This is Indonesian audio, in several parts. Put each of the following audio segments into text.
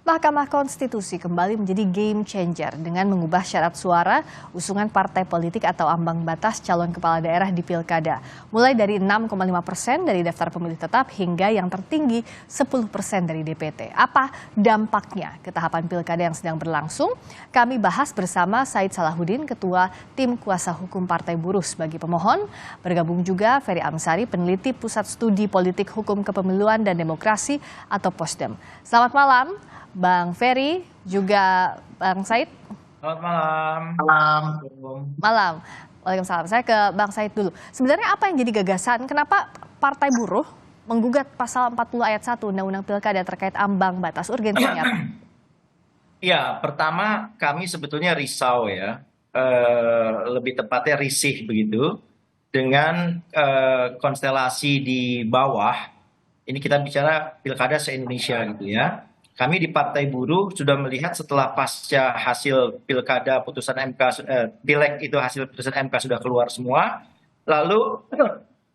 Mahkamah Konstitusi kembali menjadi game changer dengan mengubah syarat suara usungan partai politik atau ambang batas calon kepala daerah di Pilkada. Mulai dari 6,5% dari daftar pemilih tetap hingga yang tertinggi 10% dari DPT. Apa dampaknya ke tahapan Pilkada yang sedang berlangsung? Kami bahas bersama Said Salahuddin, Ketua Tim Kuasa Hukum Partai Buruh sebagai pemohon. Bergabung juga Ferry Amsari, peneliti Pusat Studi Politik Hukum Kepemiluan dan Demokrasi atau POSDEM. Selamat malam. Bang Ferry, juga Bang Said. Selamat malam. Malam. Waalaikumsalam. Saya ke Bang Said dulu. Sebenarnya apa yang jadi gagasan? Kenapa Partai Buruh menggugat pasal 40 ayat 1 Undang-Undang Pilkada terkait ambang batas, urgensinya apa? Ya, pertama kami sebetulnya risau ya, lebih tepatnya risih begitu, dengan konstelasi di bawah. Ini kita bicara Pilkada se-Indonesia gitu ya. Kami di Partai Buruh sudah melihat setelah pasca hasil Pilkada putusan MK, Pileg itu hasil putusan MK sudah keluar semua, lalu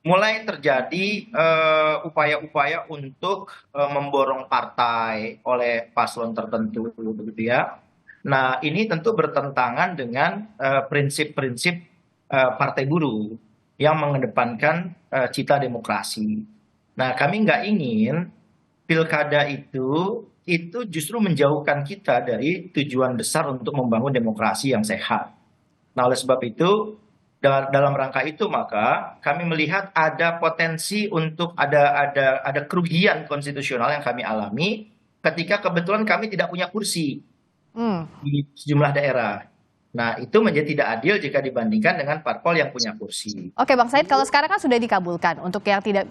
mulai terjadi upaya-upaya untuk memborong partai oleh paslon tertentu begitu ya. Nah, ini tentu bertentangan dengan prinsip-prinsip Partai Buruh yang mengedepankan cita demokrasi. Nah, kami nggak ingin pilkada itu justru menjauhkan kita dari tujuan besar untuk membangun demokrasi yang sehat. Nah, oleh sebab itu, dalam rangka itu maka kami melihat ada potensi untuk ada kerugian konstitusional yang kami alami ketika kebetulan kami tidak punya kursi di sejumlah daerah. Nah, itu menjadi tidak adil jika dibandingkan dengan parpol yang punya kursi. Oke, Bang Said, kalau sekarang kan sudah dikabulkan untuk yang tidak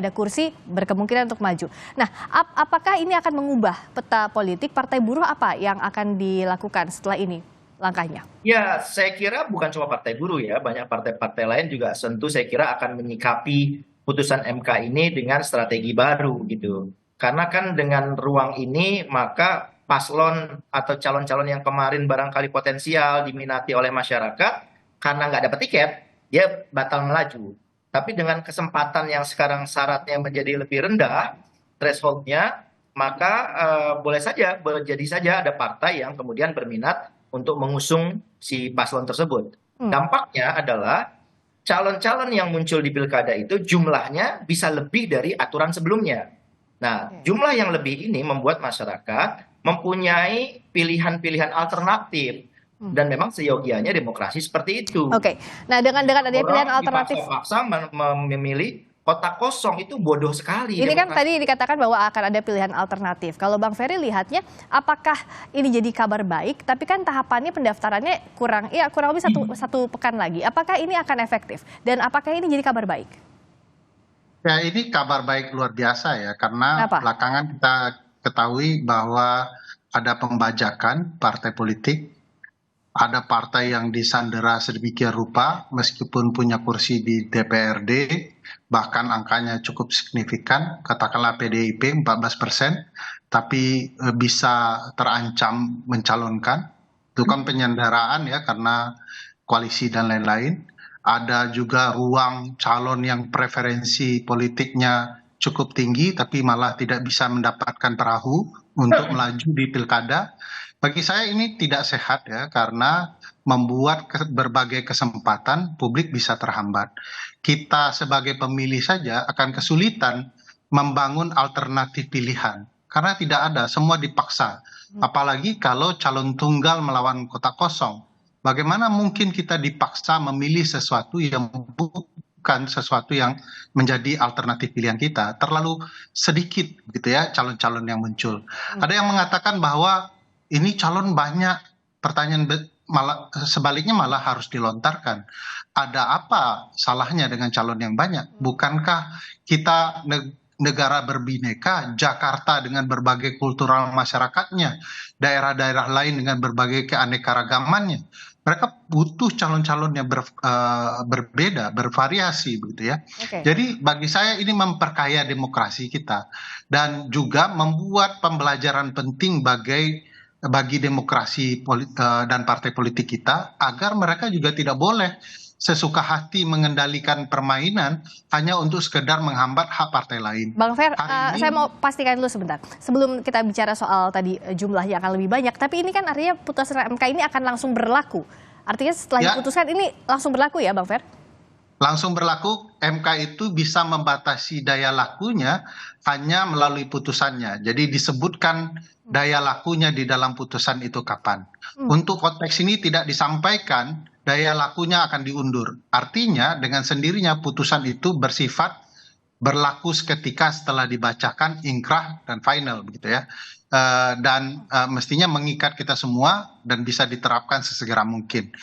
ada kursi berkemungkinan untuk maju. Nah, apakah ini akan mengubah peta politik Partai Buruh? Apa yang akan dilakukan setelah ini langkahnya? Ya, saya kira bukan cuma Partai Buruh ya, banyak partai-partai lain juga tentu saya kira akan menyikapi putusan MK ini dengan strategi baru gitu. Karena kan dengan ruang ini maka paslon atau calon-calon yang kemarin barangkali potensial diminati oleh masyarakat karena nggak dapat tiket, dia batal melaju. Tapi dengan kesempatan yang sekarang syaratnya menjadi lebih rendah, thresholdnya, maka jadi saja ada partai yang kemudian berminat untuk mengusung si paslon tersebut. Dampaknya adalah calon-calon yang muncul di pilkada itu jumlahnya bisa lebih dari aturan sebelumnya. Nah, jumlah yang lebih ini membuat masyarakat mempunyai pilihan-pilihan alternatif. Dan memang seyogianya demokrasi seperti itu. Oke, nah dengan adanya pilihan alternatif, dipaksa-paksa memilih kota kosong itu bodoh sekali. ini kan tadi dikatakan bahwa akan ada pilihan alternatif. Kalau Bang Ferry lihatnya, apakah ini jadi kabar baik? Tapi kan tahapannya pendaftarannya kurang lebih satu pekan lagi. Apakah ini akan efektif? Dan apakah ini jadi kabar baik? Ya, ini kabar baik luar biasa ya, karena Kenapa? belakangan kita ketahui bahwa ada pembajakan partai politik, ada partai yang disandera sedemikian rupa meskipun punya kursi di DPRD, bahkan angkanya cukup signifikan, katakanlah PDIP 14%, tapi bisa terancam mencalonkan. Itu kan penyanderaan ya, karena koalisi dan lain-lain. Ada juga ruang calon yang preferensi politiknya cukup tinggi tapi malah tidak bisa mendapatkan perahu untuk melaju di pilkada. Bagi saya ini tidak sehat ya, karena membuat berbagai kesempatan publik bisa terhambat. Kita sebagai pemilih saja akan kesulitan membangun alternatif pilihan karena tidak ada, semua dipaksa. Apalagi kalau calon tunggal melawan kota kosong. Bagaimana mungkin kita dipaksa memilih sesuatu yang bukan sesuatu yang menjadi alternatif pilihan kita? Terlalu sedikit gitu ya calon-calon yang muncul. Ada yang mengatakan bahwa ini calon banyak, pertanyaan malah sebaliknya malah harus dilontarkan. Ada apa salahnya dengan calon yang banyak? Bukankah kita negara berbineka, Jakarta dengan berbagai kultural masyarakatnya, daerah-daerah lain dengan berbagai keanekaragamannya. Mereka butuh calon-calon yang berbeda, bervariasi begitu ya. Jadi bagi saya ini memperkaya demokrasi kita dan juga membuat pembelajaran penting bagi demokrasi dan partai politik kita, agar mereka juga tidak boleh sesuka hati mengendalikan permainan hanya untuk sekedar menghambat hak partai lain. Bang Fer, Hari ini saya mau pastikan dulu sebentar. Sebelum kita bicara soal tadi jumlahnya akan lebih banyak, tapi ini kan artinya putusan MK ini akan langsung berlaku. Artinya setelah ya, diputuskan ini langsung berlaku ya Bang Fer? langsung berlaku. MK itu bisa membatasi daya lakunya hanya melalui putusannya. Jadi disebutkan daya lakunya di dalam putusan itu kapan. Untuk konteks ini tidak disampaikan daya lakunya akan diundur. Artinya dengan sendirinya putusan itu bersifat berlaku seketika setelah dibacakan, inkrah dan final begitu ya. Mestinya mengikat kita semua dan bisa diterapkan sesegera mungkin.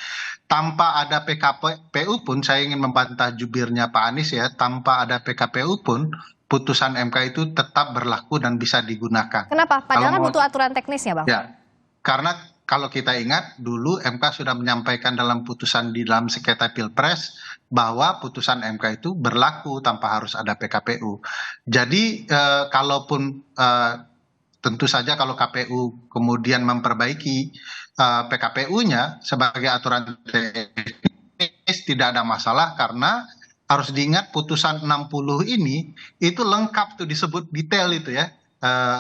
Tanpa ada PKPU pun, saya ingin membantah jubirnya Pak Anies ya, tanpa ada PKPU pun putusan MK itu tetap berlaku dan bisa digunakan. Kenapa? Padahal kan Kalau butuh aturan teknisnya Bang. Ya, karena kalau kita ingat dulu MK sudah menyampaikan dalam putusan di dalam sengketa Pilpres bahwa putusan MK itu berlaku tanpa harus ada PKPU. Jadi kalaupun tentu saja kalau KPU kemudian memperbaiki PKPU-nya sebagai aturan teknis tidak ada masalah, karena harus diingat putusan 60 ini itu lengkap tuh, disebut detail itu ya.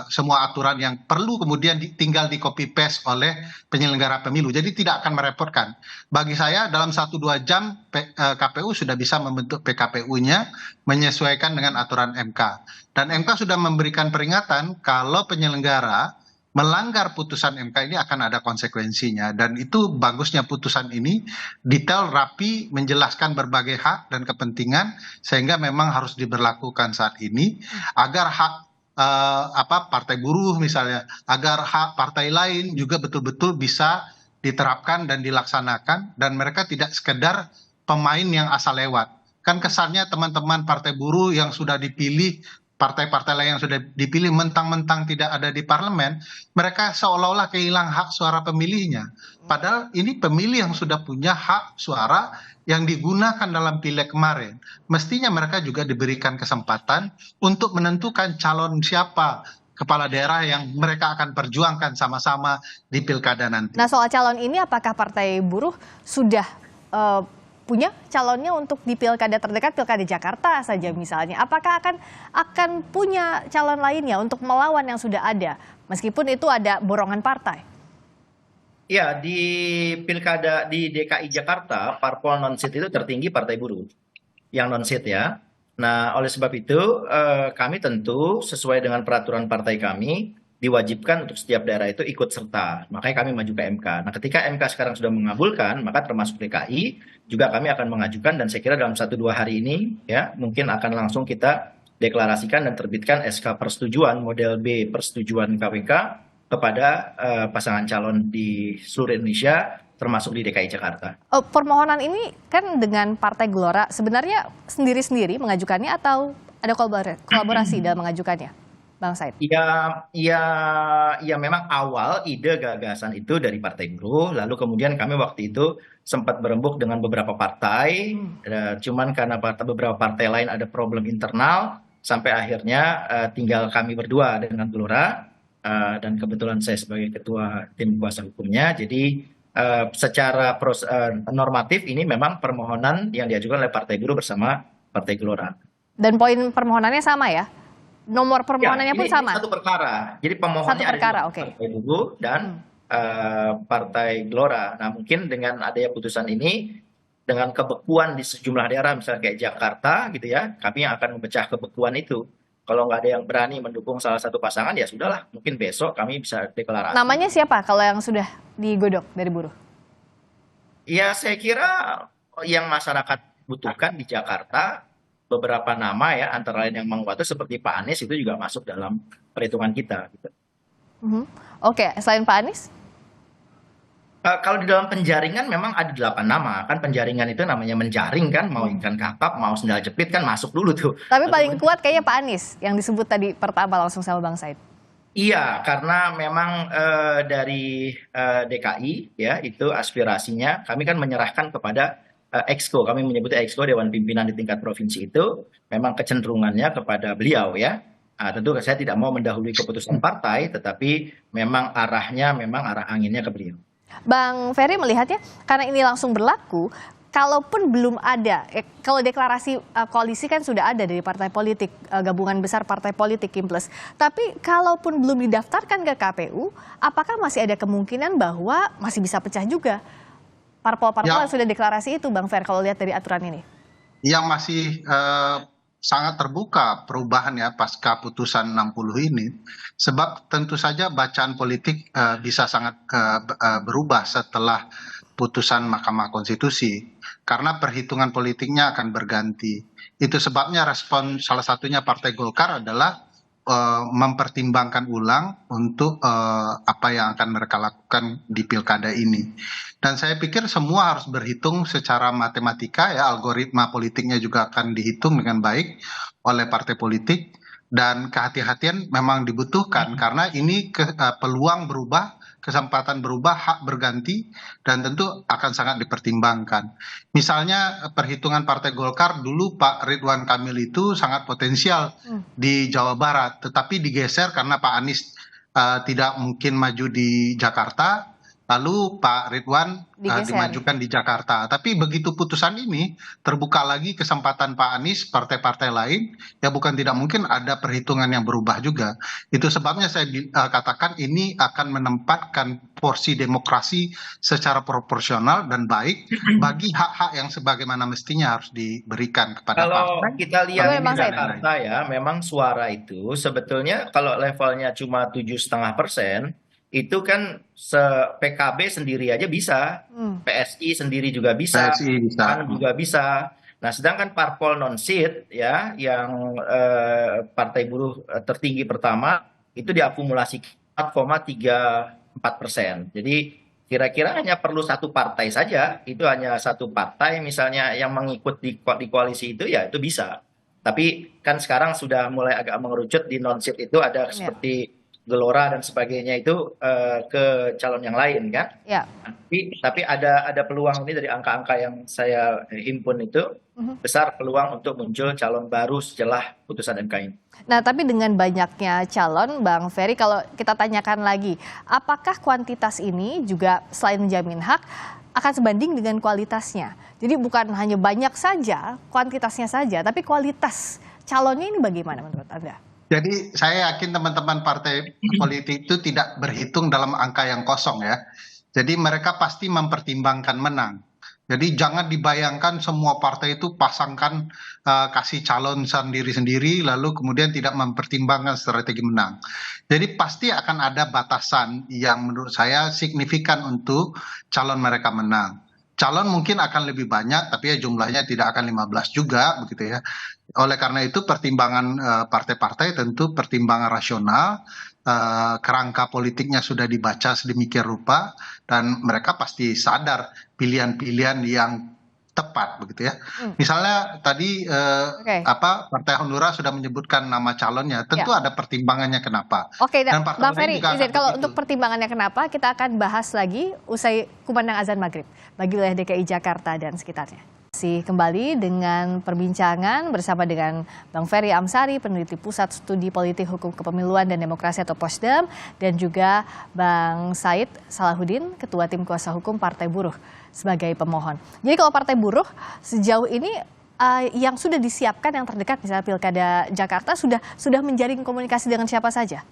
Semua aturan yang perlu kemudian tinggal di copy paste oleh penyelenggara pemilu, jadi tidak akan merepotkan. Bagi saya dalam 1-2 jam KPU sudah bisa membentuk PKPU-nya menyesuaikan dengan aturan MK, dan MK sudah memberikan peringatan kalau penyelenggara melanggar putusan MK ini akan ada konsekuensinya. Dan itu bagusnya putusan ini detail, rapi, menjelaskan berbagai hak dan kepentingan, sehingga memang harus diberlakukan saat ini agar hak partai buruh misalnya, agar hak partai lain juga betul-betul bisa diterapkan dan dilaksanakan, dan mereka tidak sekedar pemain yang asal lewat. Kan kesannya teman-teman partai buruh yang sudah dipilih, partai-partai lain yang sudah dipilih mentang-mentang tidak ada di parlemen, mereka seolah-olah kehilangan hak suara pemilihnya. Padahal ini pemilih yang sudah punya hak suara yang digunakan dalam pileg kemarin. Mestinya mereka juga diberikan kesempatan untuk menentukan calon siapa kepala daerah yang mereka akan perjuangkan sama-sama di pilkada nanti. Nah, soal calon ini apakah Partai Buruh sudah punya calonnya untuk di pilkada terdekat, pilkada Jakarta saja misalnya? Apakah akan punya calon lainnya untuk melawan yang sudah ada, meskipun itu ada borongan partai? Ya, di pilkada di DKI Jakarta, parpol non-seat itu tertinggi Partai Buruh yang non-seat ya. Nah, oleh sebab itu kami tentu sesuai dengan peraturan partai kami diwajibkan untuk setiap daerah itu ikut serta. Makanya kami maju ke MK. Nah, ketika MK sekarang sudah mengabulkan, maka termasuk DKI juga kami akan mengajukan, dan saya kira dalam 1-2 hari ini ya mungkin akan langsung kita deklarasikan dan terbitkan SK persetujuan model B persetujuan KPK kepada pasangan calon di seluruh Indonesia, termasuk di DKI Jakarta. Permohonan ini kan dengan Partai Gelora sebenarnya sendiri-sendiri mengajukannya atau ada kolaborasi dalam mengajukannya, Bang Said? Ya, memang awal ide gagasan itu dari Partai Buruh, lalu kemudian kami waktu itu sempat berembuk dengan beberapa partai, cuman karena beberapa partai lain ada problem internal, sampai akhirnya tinggal kami berdua dengan Gelora. Dan kebetulan saya sebagai ketua tim kuasa hukumnya, jadi secara normatif ini memang permohonan yang diajukan oleh Partai Buruh bersama Partai Gelora. Dan poin permohonannya sama ya? Nomor permohonannya pun sama? Ini satu perkara, jadi pemohonnya ada Partai Buruh dan Partai Gelora. Nah, mungkin dengan adanya putusan ini, dengan kebekuan di sejumlah daerah misalnya kayak Jakarta gitu ya, kami yang akan memecah kebekuan itu. Kalau nggak ada yang berani mendukung salah satu pasangan, ya sudahlah, mungkin besok kami bisa deklarasi. Namanya siapa kalau yang sudah digodok dari buruh? Ya, saya kira yang masyarakat butuhkan di Jakarta, beberapa nama ya, antara lain yang menguat seperti Pak Anies itu juga masuk dalam perhitungan kita. Gitu. Oke, selain Pak Anies? Kalau di dalam penjaringan memang ada 8 nama. Kan penjaringan itu namanya menjaring kan, mau ikan kakap, mau sendal jepit kan masuk dulu tuh. Tapi paling kuat kayaknya Pak Anies yang disebut tadi pertama langsung sama Bang Said. Iya, karena memang dari DKI ya itu aspirasinya, kami kan menyerahkan kepada Exco, kami menyebutnya Exco, Dewan Pimpinan di tingkat provinsi itu memang kecenderungannya kepada beliau ya. Tentu saya tidak mau mendahului keputusan partai, tetapi memang arahnya, memang arah anginnya ke beliau. Bang Ferry melihatnya karena ini langsung berlaku, kalaupun belum ada, kalau deklarasi koalisi kan sudah ada dari partai politik, gabungan besar partai politik Kim Plus. Tapi kalaupun belum didaftarkan ke KPU, apakah masih ada kemungkinan bahwa masih bisa pecah juga parpol-parpol yang sudah deklarasi itu, Bang Fer, kalau lihat dari aturan ini? Yang masih sangat terbuka perubahan ya pasca putusan 60 ini, sebab tentu saja bacaan politik bisa sangat berubah setelah putusan Mahkamah Konstitusi, karena perhitungan politiknya akan berganti. Itu sebabnya respon salah satunya Partai Golkar adalah mempertimbangkan ulang untuk apa yang akan mereka lakukan di pilkada ini. Dan saya pikir semua harus berhitung secara matematika ya, algoritma politiknya juga akan dihitung dengan baik oleh partai politik, dan kehati-hatian memang dibutuhkan karena ini peluang berubah, kesempatan berubah, hak berganti, dan tentu akan sangat dipertimbangkan. Misalnya perhitungan Partai Golkar dulu Pak Ridwan Kamil itu sangat potensial di Jawa Barat, tetapi digeser karena Pak Anies tidak mungkin maju di Jakarta, lalu Pak Ridwan dimajukan di Jakarta. Tapi begitu putusan ini terbuka lagi kesempatan Pak Anies, partai-partai lain, ya bukan tidak mungkin ada perhitungan yang berubah juga. Itu sebabnya saya katakan ini akan menempatkan porsi demokrasi secara proporsional dan baik bagi hak-hak yang sebagaimana mestinya harus diberikan kepada Kalau partai. kita lihat di Jakarta ya, memang suara itu sebetulnya kalau levelnya cuma 7,5%, itu kan PKB sendiri aja bisa, PSI sendiri juga bisa, PAN juga bisa. Nah, sedangkan parpol non seat ya, yang partai buruh tertinggi pertama itu diakumulasi 4,34%. Jadi kira-kira hanya perlu satu partai saja, itu hanya satu partai misalnya yang mengikut di koalisi itu ya itu bisa. Tapi kan sekarang sudah mulai agak mengerucut di non seat itu ada seperti Gelora dan sebagainya itu ke calon yang lain kan. Ya. Tapi ada peluang ini dari angka-angka yang saya himpun itu besar peluang untuk muncul calon baru setelah putusan MK ini. Nah, tapi dengan banyaknya calon, Bang Ferry, kalau kita tanyakan lagi, apakah kuantitas ini juga selain menjamin hak akan sebanding dengan kualitasnya? Jadi bukan hanya banyak saja, kuantitasnya saja, tapi kualitas calonnya ini bagaimana menurut Anda? Jadi saya yakin teman-teman partai politik itu tidak berhitung dalam angka yang kosong ya. Jadi mereka pasti mempertimbangkan menang. Jadi jangan dibayangkan semua partai itu pasangkan kasih calon sendiri-sendiri lalu kemudian tidak mempertimbangkan strategi menang. Jadi pasti akan ada batasan yang menurut saya signifikan untuk calon mereka menang. Calon mungkin akan lebih banyak, tapi ya jumlahnya tidak akan 15 juga, begitu ya. Oleh karena itu pertimbangan partai-partai tentu pertimbangan rasional, kerangka politiknya sudah dibaca sedemikian rupa, dan mereka pasti sadar pilihan-pilihan yang tepat, begitu ya. Misalnya tadi Partai Hanura sudah menyebutkan nama calonnya, tentu ada pertimbangannya kenapa. Oke, Bang Ferry, kalau untuk pertimbangannya kenapa, kita akan bahas lagi usai kumandang azan maghrib bagi wilayah DKI Jakarta dan sekitarnya. Masih kembali dengan perbincangan bersama dengan Bang Ferry Amsari, peneliti Pusat Studi Politik Hukum Kepemiluan dan Demokrasi atau Posdem, dan juga Bang Said Salahuddin, Ketua Tim Kuasa Hukum Partai Buruh sebagai pemohon. Jadi kalau Partai Buruh sejauh ini yang sudah disiapkan yang terdekat misalnya Pilkada Jakarta sudah menjalin komunikasi dengan siapa saja?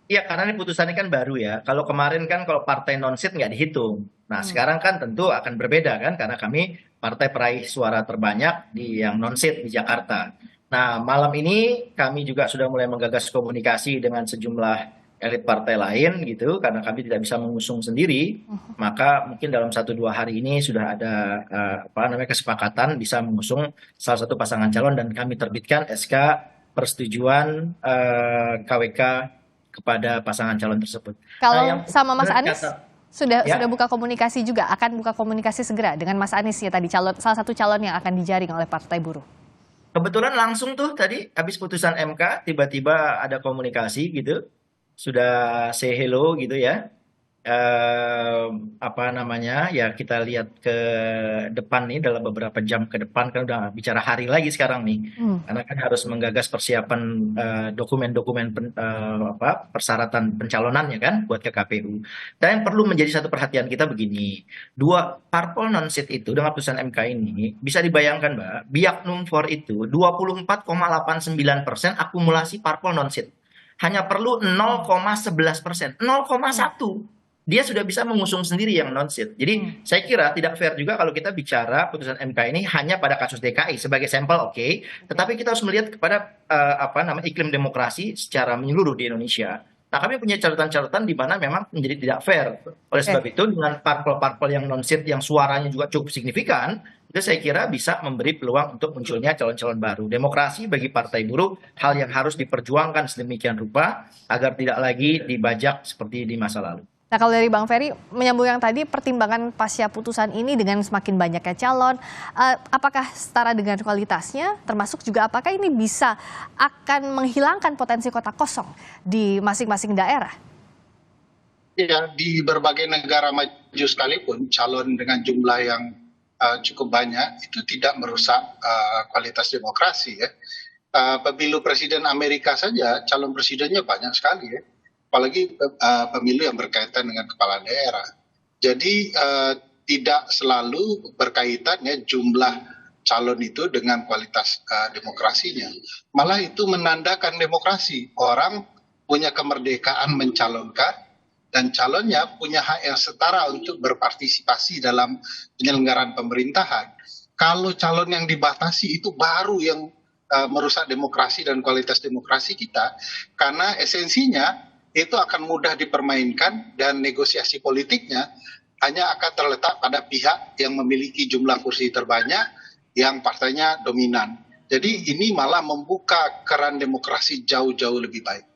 Iya, karena ini putusannya kan baru ya. Kalau kemarin kan kalau partai non-seat nggak dihitung. Nah, sekarang kan tentu akan berbeda kan, karena kami partai peraih suara terbanyak di yang non-seat di Jakarta. Nah, malam ini kami juga sudah mulai menggagas komunikasi dengan sejumlah elit partai lain gitu, karena kami tidak bisa mengusung sendiri. Maka mungkin dalam 1-2 hari ini sudah ada kesepakatan bisa mengusung salah satu pasangan calon, dan kami terbitkan SK persetujuan KWK kepada pasangan calon tersebut. Kalau sama Mas Anies sudah buka komunikasi juga, akan buka komunikasi segera dengan Mas Anies ya tadi, salah satu calon yang akan dijaring oleh Partai Buruh. Kebetulan langsung tuh tadi habis putusan MK tiba-tiba ada komunikasi gitu, sudah say hello gitu ya. apa namanya ya, kita lihat ke depan nih dalam beberapa jam ke depan, kan udah bicara hari lagi sekarang nih, karena kan harus menggagas persiapan dokumen-dokumen persyaratan pencalonannya kan buat ke KPU. Dan yang perlu menjadi satu perhatian kita begini, dua parpol non seat itu dengan putusan MK ini bisa dibayangkan Mbak, biak numfor itu 24,89% akumulasi parpol non seat. Hanya perlu 0,11%, 0,1 dia sudah bisa mengusung sendiri yang non seat. Jadi saya kira tidak fair juga kalau kita bicara putusan MK ini hanya pada kasus DKI sebagai sampel, oke. Tetapi kita harus melihat kepada iklim demokrasi secara menyeluruh di Indonesia. Nah, kami punya catatan-catatan di mana memang menjadi tidak fair. Oleh sebab itu dengan parpol-parpol yang non seat yang suaranya juga cukup signifikan, itu saya kira bisa memberi peluang untuk munculnya calon-calon baru. Demokrasi bagi partai buruh hal yang harus diperjuangkan sedemikian rupa agar tidak lagi dibajak seperti di masa lalu. Nah, kalau dari Bang Ferry, menyambung yang tadi, pertimbangan pasca putusan ini dengan semakin banyaknya calon, apakah setara dengan kualitasnya, termasuk juga apakah ini bisa akan menghilangkan potensi kota kosong di masing-masing daerah? Ya, di berbagai negara maju sekalipun, calon dengan jumlah yang cukup banyak itu tidak merusak kualitas demokrasi ya. Pemilu presiden Amerika saja, calon presidennya banyak sekali ya. Apalagi pemilu yang berkaitan dengan kepala daerah. Jadi tidak selalu berkaitannya jumlah calon itu dengan kualitas demokrasinya. Malah itu menandakan demokrasi. Orang punya kemerdekaan mencalonkan dan calonnya punya hak yang setara untuk berpartisipasi dalam penyelenggaraan pemerintahan. Kalau calon yang dibatasi itu baru yang merusak demokrasi dan kualitas demokrasi kita, karena esensinya itu akan mudah dipermainkan dan negosiasi politiknya hanya akan terletak pada pihak yang memiliki jumlah kursi terbanyak yang partainya dominan. Jadi ini malah membuka keran demokrasi jauh-jauh lebih baik.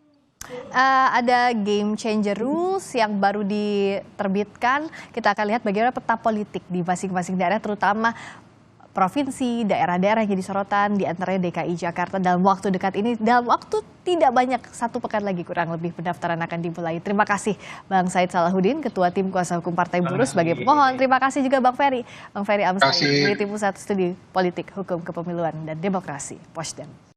Ada game changer rules yang baru diterbitkan. Kita akan lihat bagaimana peta politik di masing-masing daerah, terutama provinsi, daerah-daerah yang jadi sorotan, di antaranya DKI Jakarta dalam waktu dekat ini. Dalam waktu tidak banyak, 1 pekan lagi kurang lebih pendaftaran akan dimulai. Terima kasih Bang Said Salahuddin, Ketua Tim Kuasa Hukum Partai Buruh sebagai pemohon. Terima kasih juga Bang Ferry Amsari, peneliti Pusat Studi Politik, Hukum Kepemiluan dan Demokrasi, Posdem.